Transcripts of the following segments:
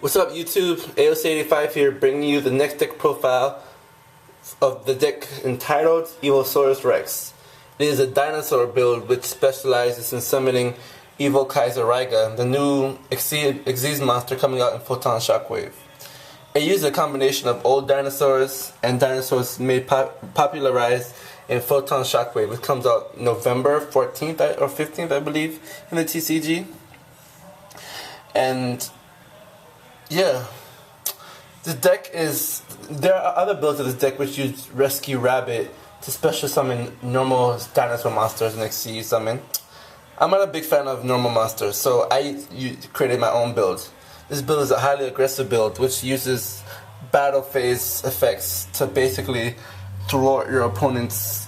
What's up YouTube, Evosaurus here, bringing you the next deck profile of the deck entitled Evosaurus Rex. It is a dinosaur build which specializes in summoning Evo Kaiser Raiga, the new Xyz monster coming out in Photon Shockwave. It uses a combination of old dinosaurs and dinosaurs made popularized in Photon Shockwave, which comes out November 14th or 15th, I believe, in the TCG. And yeah, this deck is, there are other builds of this deck which use Rescue Rabbit to special summon normal dinosaur monsters and Xyz summon. I'm not a big fan of normal monsters, so I created my own build. This build is a highly aggressive build which uses battle phase effects to basically throw your opponents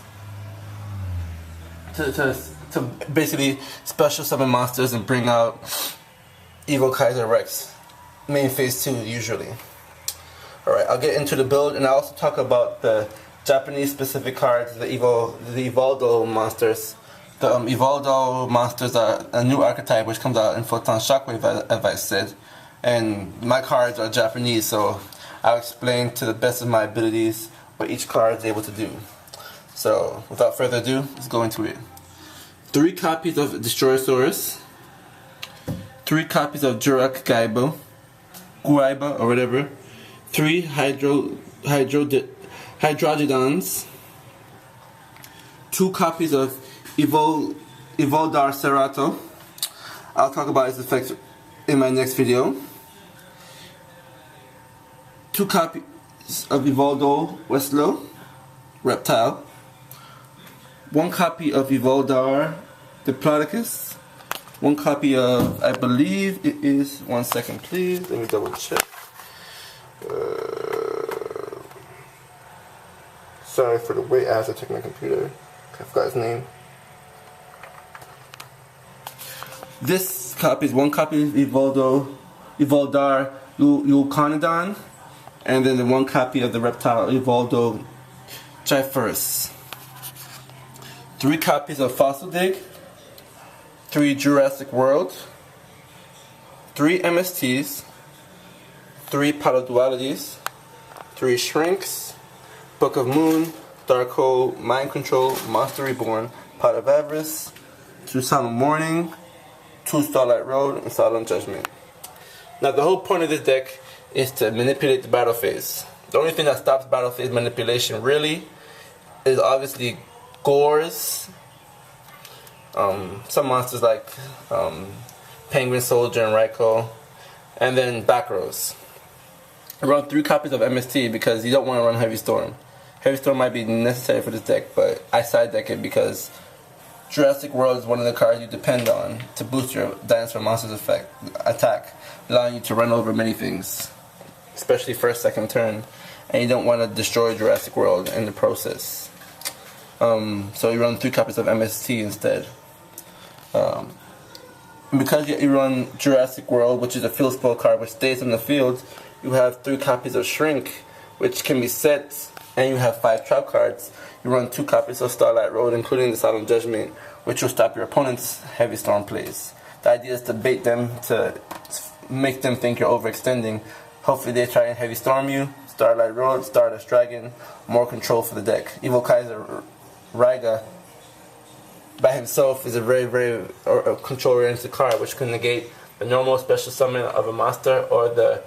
to basically special summon monsters and bring out Evo Kaiser Rex. Main phase 2 usually. Alright, I'll get into the build and I'll also talk about the Japanese specific cards, the Evoldo monsters. The Evoldo monsters are a new archetype which comes out in Photon Shockwave, as I said. And my cards are Japanese, so I'll explain to the best of my abilities what each card is able to do. So, without further ado, let's go into it. 3 copies of Destroyosaurus. 3 copies of Jurak Guaiba or whatever. 3 Hydrogeodons. 2 copies of Evoldar Cerato. I'll talk about its effects in my next video. 2 copies of Evoldo Westlo Reptile. 1 copy of Evoldar Diplodocus. 1 copy of, I believe it is, 1 second please, let me double check. Sorry for the wait, I have to check my computer. I forgot his name. This copy is 1 copy of Evoldar Euconodon, and then the 1 copy of the reptile Evoldo Gyphurus. 3 copies of Fossil Dig. 3 Jurassic World, 3 MSTs, 3 Palodualities, 3 Shrinks, Book of Moon, Dark Hole, Mind Control, Monster Reborn, Pot of Avarice, 2 Solemn Warning, 2 Starlight Road, and Solemn Judgment. Now the whole point of this deck is to manipulate the battle phase. The only thing that stops battle phase manipulation really is obviously Gores. Some monsters like Penguin Soldier and Raikou, and then back rows. I run 3 copies of MST because you don't want to run Heavy Storm. Heavy Storm might be necessary for this deck, but I side deck it because Jurassic World is one of the cards you depend on to boost your dinosaur monster's attack, allowing you to run over many things, especially first, second turn, and you don't want to destroy Jurassic World in the process. So you run 3 copies of MST instead. Because you run Jurassic World, which is a field spell card which stays in the field, you have 3 copies of Shrink, which can be set, and you have 5 trap cards. You run 2 copies of Starlight Road, including the Solemn Judgment, which will stop your opponent's Heavy Storm plays. The idea is to bait them, to make them think you're overextending. Hopefully they try and Heavy Storm you. Starlight Road, Stardust Dragon, more control for the deck. Evo Kaiser Raiga by himself is a very control-oriented card which can negate the normal special summon of a monster or the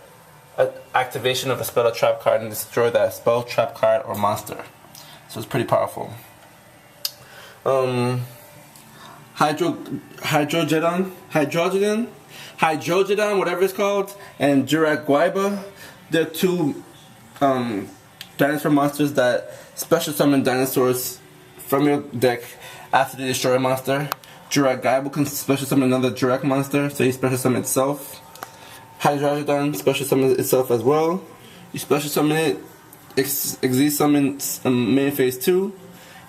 activation of a spell or trap card and destroy that spell, trap card, or monster. So it's pretty powerful. Hydrogeodon, whatever it's called, and Jurak Guaiba, they're 2 dinosaur monsters that special summon dinosaurs from your deck after they destroy a monster. Jurak Guaiba can special summon another Jurak monster, so he special summon itself. Hydrogeodon special summons itself as well. You special summon it, Xyz summons main phase 2,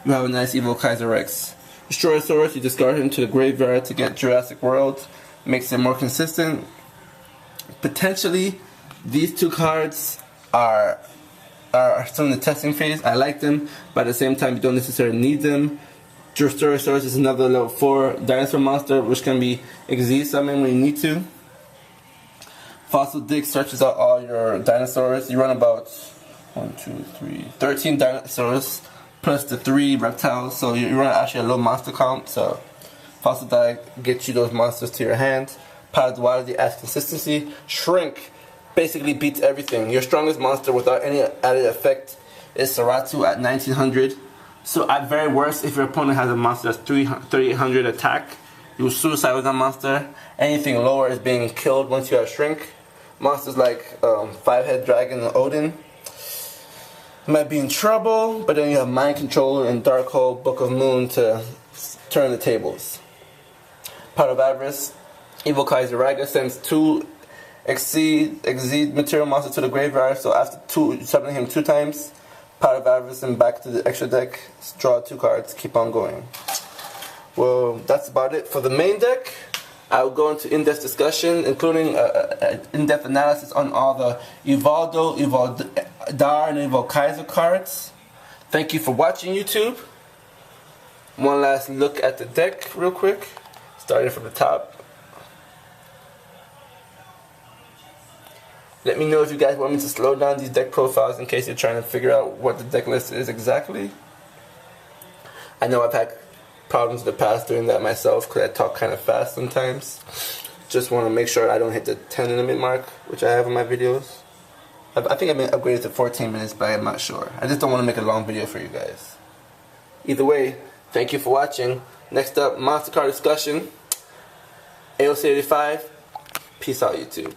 you have a nice Evo Kaiser Rex. Destroyosaurus, you discard him to the graveyard to get Jurassic World, makes it more consistent. Potentially, these 2 cards are still in the testing phase. I like them, but at the same time you don't necessarily need them. Destroyosaurus is another level 4 dinosaur monster which can be Xyz summoned when you need to. Fossil Dig searches out all your dinosaurs. You run about 13 dinosaurs plus the 3 reptiles. So you run actually a low monster count. So Fossil Dig gets you those monsters to your hand. Powdered Water, the adds consistency. Shrink basically beats everything. Your strongest monster without any added effect is Saratu at 1900. So at very worst, if your opponent has a monster that's 3800 attack, you suicide with that monster. Anything lower is being killed once you have Shrink. Monsters like 5-Head Dragon and Odin might be in trouble, but then you have Mind Controller and Darkhold, Book of Moon to turn the tables. Pot of Avarice, Evil Kaiser Raga sends 2 Exceed material monsters to the graveyard, so after summoning him 2 times, Pot of Avarice and back to the extra deck, draw 2 cards, keep on going. Well, that's about it for the main deck. I will go into in-depth discussion, including in-depth analysis on all the Evoldo, Evoldar, and Evokaiser cards. Thank you for watching, YouTube. One last look at the deck real quick, starting from the top. Let me know if you guys want me to slow down these deck profiles in case you're trying to figure out what the deck list is exactly. I know I've had problems in the past doing that myself because I talk kind of fast sometimes. Just want to make sure I don't hit the 10 minute mark, which I have in my videos. I think I've been upgraded to 14 minutes, but I'm not sure. I just don't want to make a long video for you guys. Either way, thank you for watching. Next up, monster card discussion. AOC85. Peace out, YouTube.